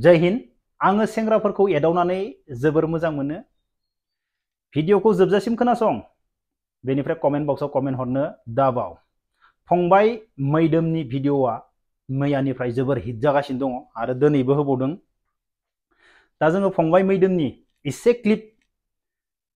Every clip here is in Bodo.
जय हिन्द। आङो सेंग्राफोरखौ एदावनानै जोबोर मोजां मोनो। भिडिअखौ जोबजासिम खोनासं, बेनिफ्राय कमेन्ट बक्सआव कमेन्ट हरनो दाबाव। फंबाय मैदोमनि भिडिअआ मैयानिफ्राय जोबोर हिट जागासिनो दङ आरो दिनैबो होबावदों। दा जोङो फंबाय मैदोमनि एसे क्लिप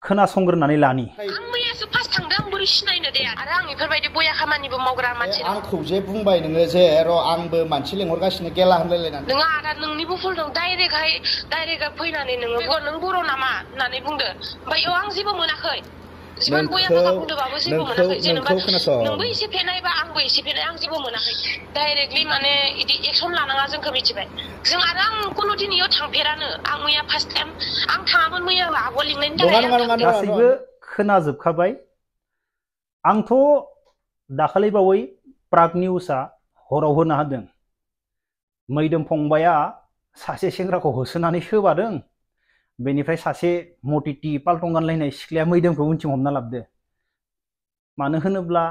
खोनासंग्रोनानै लानि। आं मैयासो फार्स्ट थांदों, आं बोरै सिनायनो दे आरो आं बेफोरबायदि बया खामानिबो मावग्रा मानसि नङा। आंखौ जे बुंबाय नोङो जे र' आंबो मानसि लेंहरगासिनो गेला होनलायलायनानै। नोङो आदा नोंनिबो भुल दं, डाइरेक्ट फैनानै नोङो नों बर' नामा होननानै बुंदो। ओमफ्राय आं जेबो मोनाखै, जिमान बया बाथ्रा बुंदोंबाबो जेबो मोनाखै। जेनेबा नोंबो एसे फेनायबा आंबो एसे फेनाय, आं जेबो मोनाखै। डाइरेक्टलि माने इदि एक्सन लानाङा, जोंखौ मिथिबाय। जों आरो आं कुनु दिन इयाव थांफेरानो, आं मैया फार्स्ट टाइम आं थाङामोन। मैया आब' लिंनायनि थाखाय गासैबो खोनाजोबखाबाय। आंथ' दाखालि बावै प्राग निउसआ हराव होना होदों, मैदोम फंबाया सासे सेंग्राखौ होसोनानै सोबादों, बेनिफ्राय सासे मटिटि पाल्टं गानलायनाय सिख्लाया मैदोमखौ उनथिं हमना लाबदो। मानो होनोब्ला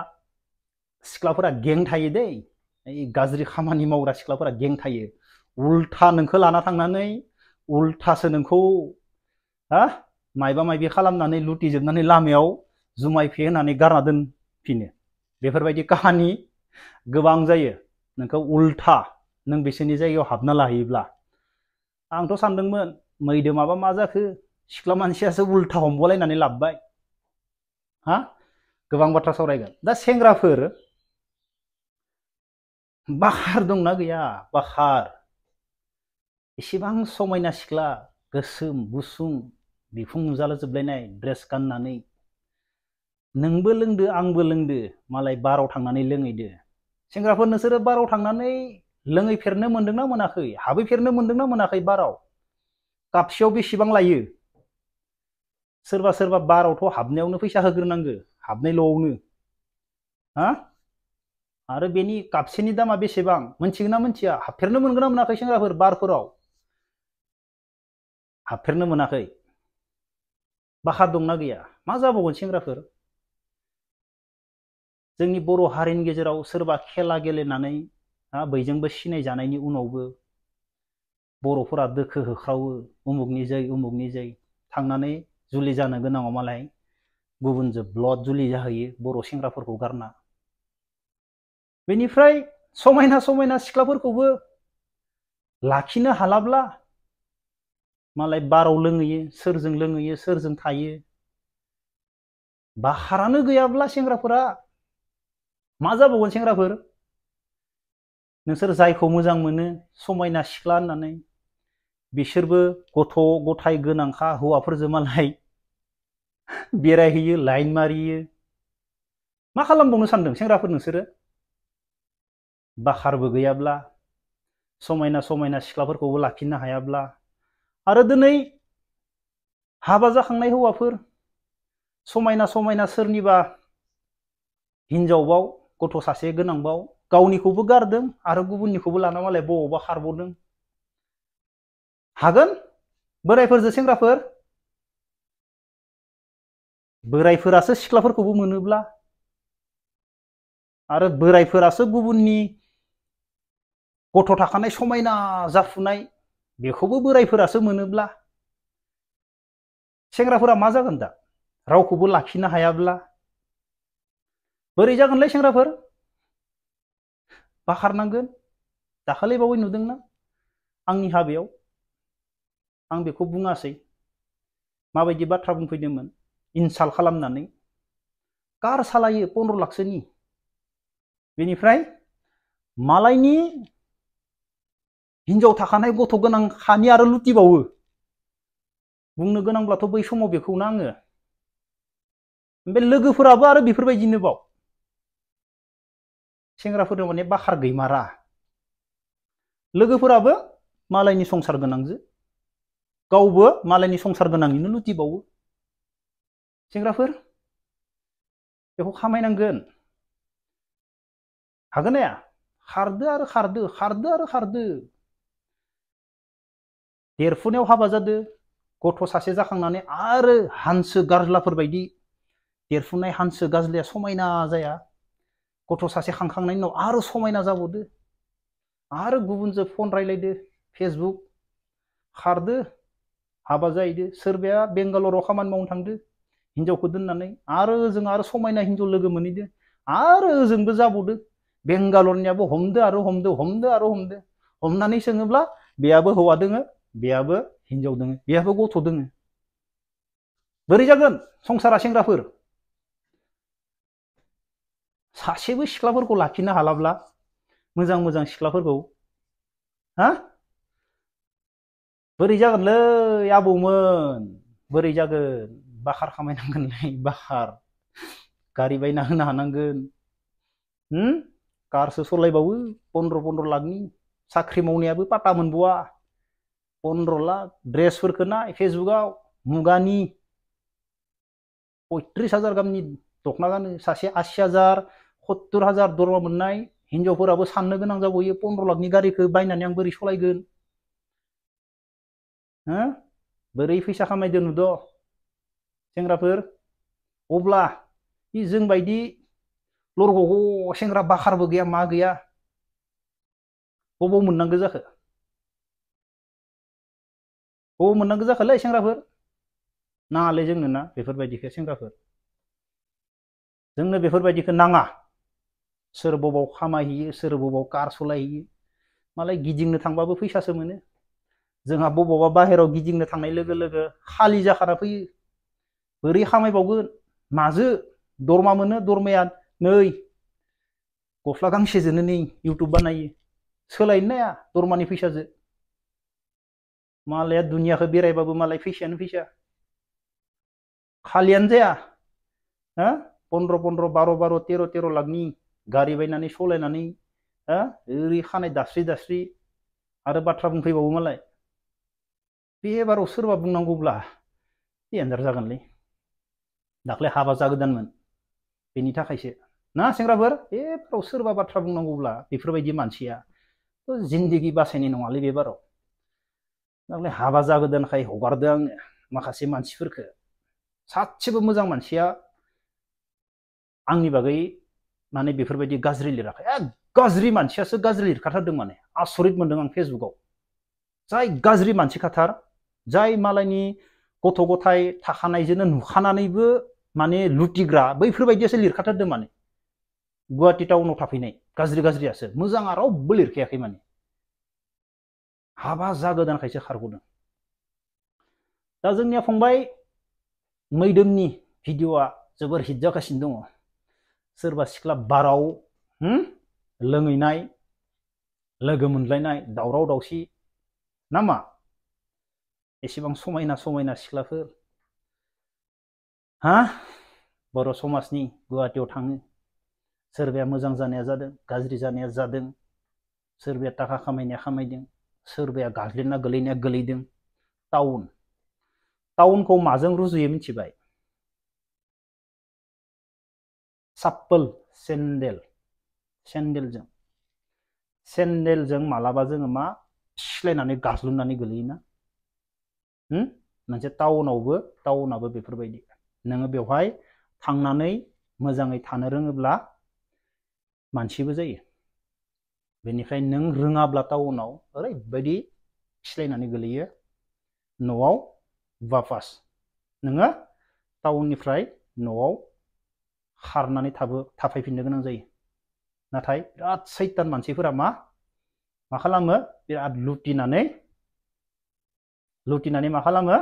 सिख्लाफोरा गें थायो दै, गाज्रि खामानि मावग्रा सिख्लाफोरा गें थायो। उल्था नोंखौ लाना थांनानै उल्थासो नोंखौ मायबा मायबि खालामनानै लुटिजोबनानै लामायाव जुमाय फे होनानै गारना दोनफिनो। बेफोरबायदि काहानि गोबां जायो। नोंखौ उल्था नों बिसोरनि जायगायाव हाबना लाहैयोब्ला। आंथ' सानदोंमोन मैदोमाबा मा जाखो, सिख्ला मानसियासो उल्था हमबलायनानै लाबबाय। गोबां बाथ्रा सावरायगोन। दा सेंग्राफोर बाखार दंना गैया? बाखार एसेबां समायना सिख्ला, गोसोम गुसुं बिखुं नुजालाजोबलायनाय ड्रेस गाननानै नोंबो लोंदो आंबो लोंदो, मालाय बाराव थांनानै लोंहैदो। सेंग्राफोर नोंसोरो बाराव थांनानै लोंहैफेरनो मोनदोंना मोनाखै? हाबैफेरनो मोनदोंना मोनाखै? बाराव कापसेयाव बेसेबां लायो? सोरबा सोरबा बारावथ' हाबनायावनो फैसा होग्रोनांगो, हाबनायल'आवनो। आरो बेनि कापसेनि दामा बेसेबां मोनथिगोन ना मोनथिया? हाबफेरनो मोनगोन ना मोनाखै सेंग्राफोर बारफोराव? हाबफेरनो मोनाखै? बाखार दंना गैया? मा जाबावगोन सेंग्राफोर? जोंनि बर' हारिनि गेजेराव सोरबा खेला गेलेनानै बैजोंबो सिनाय जानायनि उनावबो बर'फोरा दोखो होख्रावो, उमुगनि जै थांनानै जुलि जानो गोनाङाव मालाय गुबुनजों ब्लड जुलि जाहैयो बर' सेंग्राफोरखौ गारना। बेनिफ्राय समायना समायना सिख्लाफोरखौबो लाखिनो हालाब्ला मालाय बाराव लोंहैयो, सोरजों लोंहैयो, सोरजों थायो। बाखारानो गैयाब्ला सेंग्राफोरा मा जाबावगोन सेंग्राफोर? नोंसोर जायखौ मोजां मोनो समायना सिख्ला होननानै, बिसोरबो गथ' गथाय गोनांखा हौवाफोरजों मालाय बेरायहैयो, लाइन मारियो। मा खालामबावनो सानदों सेंग्राफोर नोंसोरो? बाखारबो गैयाब्ला, समायना समायना सिख्लाफोरखौबो लाखिनो हायाब्ला, आरो दिनै हाबा जाखांनाय हौवाफोर समायना समायना सोरनिबा हिनजावबाव गथ' सासे गोनांबाव गावनिखौबो गारदों आरो गुबुननिखौबो लाना मालाय बबावबा खारबावदों। हागोन बोरायफोरजों सेंग्राफोर? बोरायफोरासो सिख्लाफोरखौबो मोनोब्ला, आरो बोरायफोरासो गुबुननि गथ' थाखानाय समायना जाफुनाय बेखौबो बोरायफोरासो मोनोब्ला, सेंग्राफोरा मा जागोन दा? रावखौबो लाखिनो हायाब्ला बोरै जागोनलै सेंग्राफोर? बाखारनांगोन। दाखालि बावै नुदोंना आंनि हाबायाव, आं बेखौ बुङासै, माबायदि बाथ्रा बुंफैदोंमोन इनसाल्ट खालामनानै। कार सालायो 15 लाखसोनि, बेनिफ्राय मालायनि हिनजाव थाखानाय गथ' गोनां खानि आरो लुटिबावो। बुंनो गोनांब्लाथ' बै समाव बेखौनो आङो। ओमफ्राय लोगोफोराबो आरो बेफोरबायदिनो बाव। सेंग्राफोरनाव माने बाखार गैमारा। लोगोफोराबो मालायनि संसार गोनांजो, गावबो मालायनि संसार गोनांनिनो लुटिबावो। सेंग्राफोर बेखौ खामायनांगोन। हागोन ना? खारदो आरो खारदो, खारदो आरो खारदो। देरफुनायाव हाबा जादो, गथ' सासे जाखांनानै आरो हांसो गाज्लाफोर बायदि देरफुनाय हांसो गाज्लाया समायना जाया? गथ' सासे खांखांनायनि उनाव आरो समायना जाबावदो, आरो गुबुनजों फन रायलायदो, फेसबुक खारदो हाबा जाहैदो सोरबाया बेंगालराव खामानि मावनो थांदो हिनजावखौ दोननानै आरो ओजों आरो समायना हिनजाव लोगो मोनहैदो आरो ओजोंबो जाबावदो बेंगालरनियाबो हमदो आरो हमदो हमनानै सोङोब्ला बेयाबो हौवा दोङो बेयाबो हिनजाव दोङो बेयाबो गथ' दोङो बोरै जागोन संसारा सेंग्राफोर सासेबो सिख्लाफोरखौ लाखिनो हालाब्ला मोजां मोजां सिख्लाफोरखौ हा बोरै जागोनलै आबौमोन बोरै जागोन बाखार खामायनांगोनलै बाखार गारि बायना होनो हानांगोन कारसो सलायबावो 15 लाखनि साख्रि मावनायाबो पाता मोनबावा 15 लाख ड्रेसफोरखौ नाय फेसबुकआव मुगानि 35,000 गाहामनि दखना गानो सासे 80,000 70,000 दरमा मोननाय हिनजावफोराबो साननो गोनां जाबावयो 15 लाखनि गारिखौ बायनानै आं बोरै सलायगोन बोरै फैसा खामायदो नुद' सेंग्राफोर अब्ला जों बायदि लरग'ग' सेंग्रा बाखारबो गैया मा गैया बबाव मोननांगौ जाखोलै सेंग्राफोर नाङालै जोंनो ना बेफोरबायदिखौ सेंग्राफोर जोंनो बेफोरबायदिखौ नाङा सोर बबाव खामायहैयो सोर बबाव कार सलायहैयो मालाय गिदिंनो थांबाबो फैसासो मोनो जोंहा बबावबा बाहेराव गिदिंनो थांनाय लोगो लोगो खालि जाखाना फैयो बोरै खामायबावगोन माजो दरमा मोनो दरमाया नै गस्ला गांसेजोंनो नै इउटुब बानायो सोलायनो नाया दरमानि फैसाजों मालाया दुनियाखौ बेरायबाबो मालाय फैसायानो फैसा खालियानो जाया 15 12 13 लाखनि गारि बायनानै सलायनानै ओरै खानाय दास्रि आरो बाथ्रा बुंफैबावो मालाय बेबाराव सोरबा बुंनांगौब्ला देन्जार जागोनलै दाख्लै हाबा जागोदानमोन बेनि थाखायसो ना सेंग्राफोर बेबाराव सोरबा बाथ्रा बुंनांगौब्ला बेफोरबायदि मानसिया जिन्दगि बासायनाय नङालै बेबाराव दाख्लै हाबा जागोदानखाय हगारदो आङो माखासे मानसिफोरखौ सासेबो मोजां मानसिया आंनि बागै माने बेफोरबायदि गाज्रि लिराखै गाज्रि मानसियासो गाज्रि लिरखाथारदों माने आसरित मोनदों आं फेसबुकआव जाय गाज्रि मानसि खाथार जाय मालायनि गथ' गथाय थाखानायजोंनो नुखानानैबो माने लुटिग्रा बैफोरबायदियासो लिरखाथारदों माने गुवाहाटि टाउनाव थाफैनाय गाज्रियासो मोजाङा रावबो लिरखायाखै माने हाबा जागोदानखायसो खारग'दों दा जोंनिया फंबाय मैदोमनि भिडिअआ जोबोर हिट जागासिनो दङ सोरबा सिख्ला बाराव लोंहैनाय लोगो मोनलायनाय दावराव दावसि नामा एसेबां समायना सिख्लाफोर बर' समाजनि गुवाहाटियाव थाङो सोरबाया मोजां जानाया जादों गाज्रि जानाया जादों सोरबाया थाखा खामायनाया खामायदों सोरबाया गाज्लिना गोलैनाया गोलैदों टाउनखौ माजों रुजुयो मिथिबाय साप्पल सेन्देलजों मालाबा जोङो मा सिलायनानै गाज्लुनानै गोलैयोना मोनसे टाउनाबो बेफोरबायदि नोङो बेवहाय थांनानै मोजाङै थानो रोङोब्ला मानसिबो जायो बेनिफ्राय नों रोङाब्ला टाउनाव ओरैबायदि सिलायनानै गोलैयो न'आव वापास नोङो टाउननिफ्राय न'आव खारनानै थाफैफिननो गोनां जायो नाथाय बिराद सैतान मानसिफोरा मा खालामो बिराद लुटिनानै मा खालामो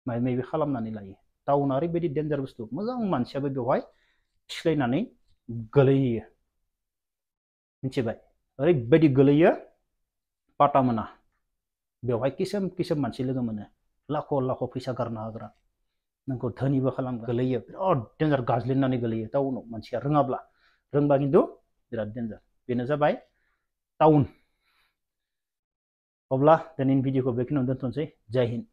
माबा माबि खालामनानै लायो टाउना ओरैबायदि डेन्जार बुस्थु मोजां मानसियाबो बेवहाय सिलायनानै गोलैयो मिथिबाय ओरैबायदि गोलैयो पाता मोना बेवहाय किसम मानसि लोगो मोनो लाख' फैसा गारना होग्रा नोंखौ धोनिबो खालामगोन गोलैयो बिराद डेन्जार गाज्लिनानै गोलैयो टाउनाव मानसिया रोङाब्ला रोंबा खिन्थु बिराद डेन्जार बेनो जाबाय टाउन अब्ला दिनैनि भिडिअखौ बेखिनियावनो दोनथ'नोसै जय हिन्द